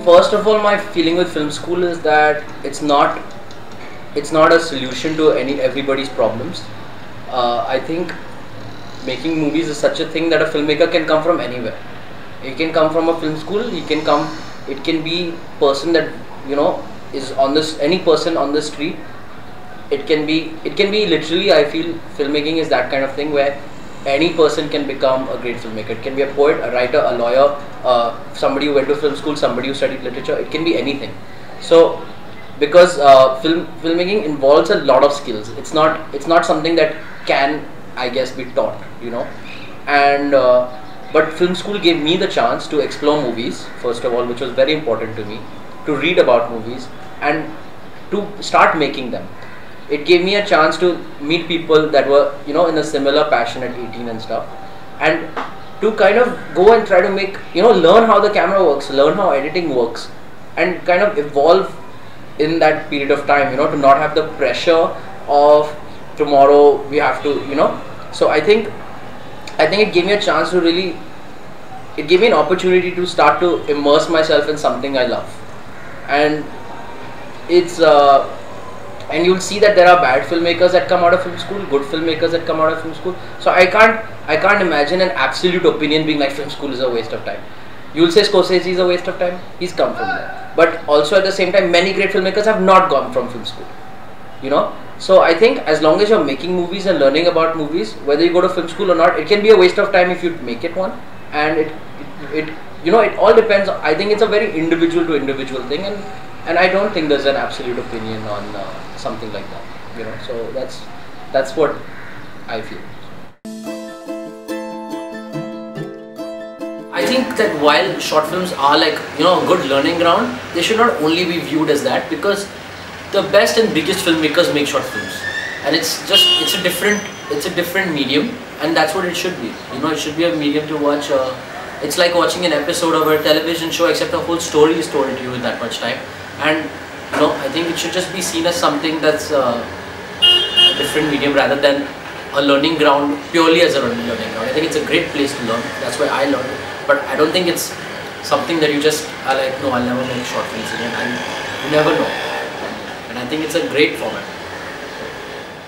First of all, my feeling with film school is that it's not a solution to everybody's problems. I think making movies is such a thing that a filmmaker can come from anywhere. He can come from a film school. He can come. It can be person that is on this, any person on the street. It can be literally. I feel filmmaking is that kind of thing where any person can become a great filmmaker. It can be a poet, a writer, a lawyer, somebody who went to film school, somebody who studied literature. It can be anything. So because filmmaking involves a lot of skills. It's not something that can, I guess, be taught, and but film school gave me the chance to explore movies, first of all, which was very important to me, to read about movies and to start making them. It gave me a chance to meet people that were in a similar passion at 18 and stuff, and to kind of go and try to make, learn how the camera works, learn how editing works, and kind of evolve in that period of time, to not have the pressure of tomorrow we have to, so I think it gave me a chance to really, it gave me an opportunity to start to immerse myself in something I love. And it's and you'll see that there are bad filmmakers that come out of film school, good filmmakers that come out of film school. So I can't imagine an absolute opinion being like film school is a waste of time. You'll say Scorsese is a waste of time. He's come from there. But also at the same time, many great filmmakers have not gone from film school. So I think as long as you're making movies and learning about movies, whether you go to film school or not, it can be a waste of time if you make it one. And it all depends. I think it's a very individual to individual thing, and I don't think there's an absolute opinion on something like that. So that's what I feel. I think that while short films are like a good learning ground, they should not only be viewed as that, because the best and biggest filmmakers make short films, and it's a different medium, and that's what it should be. It should be a medium to watch. It's like watching an episode of a television show, except the whole story is told to you in that much time. And I think it should just be seen as something that's a different medium rather than a learning ground purely as a learning ground. I think it's a great place to learn. That's why I learned it. But I don't think it's something that you just are like, no, I'll never make short films again. And you never know. And I think it's a great format.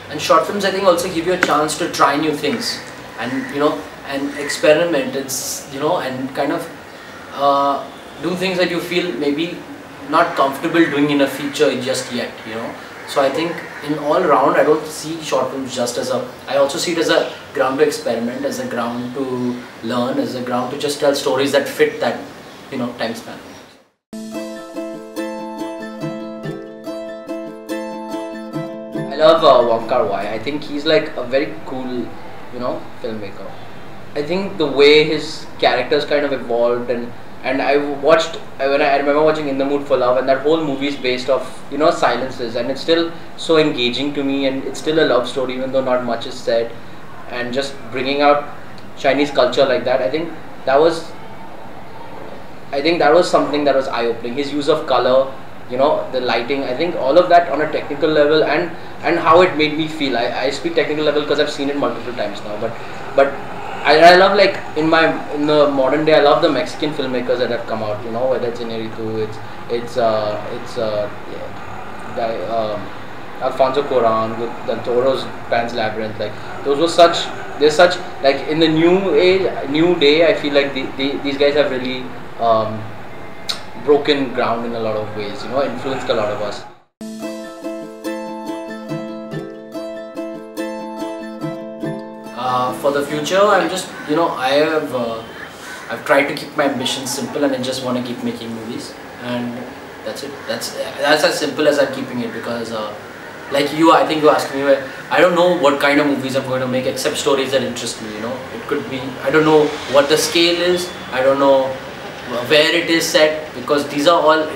And short films, I think, also give you a chance to try new things and and experiment. And kind of do things that you feel maybe not comfortable doing in a feature just yet. So I think in all round, I don't see short films just as I also see it as a ground to experiment, as a ground to learn, as a ground to just tell stories that fit that time span. I love Wong Kar-wai. I think he's like a very cool filmmaker. I think the way his characters kind of evolved, and I remember watching In the Mood for Love, and that whole movie is based off silences, and it's still so engaging to me, and it's still a love story even though not much is said, and just bringing out Chinese culture like that, I think that was something that was eye-opening. His use of color, the lighting, I think all of that on a technical level, and how it made me feel. I speak technical level because I've seen it multiple times now, but I love, like, in the modern day, I love the Mexican filmmakers that have come out, whether it's Inarritu, it's Alfonso Cuarón, Del Toro's Pan's Labyrinth. Like, those were they're such, like, in the new day, I feel like these guys have really broken ground in a lot of ways, influenced a lot of us. For the future, I'm just, I've tried to keep my ambitions simple, and I just want to keep making movies, and that's it. That's as simple as I'm keeping it, because like you, I think you asked me, I don't know what kind of movies I'm going to make except stories that interest me. It could be, I don't know what the scale is, I don't know where it is set, because these are all,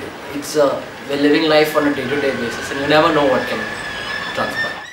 we're living life on a day-to-day basis, and you never know what can transpire.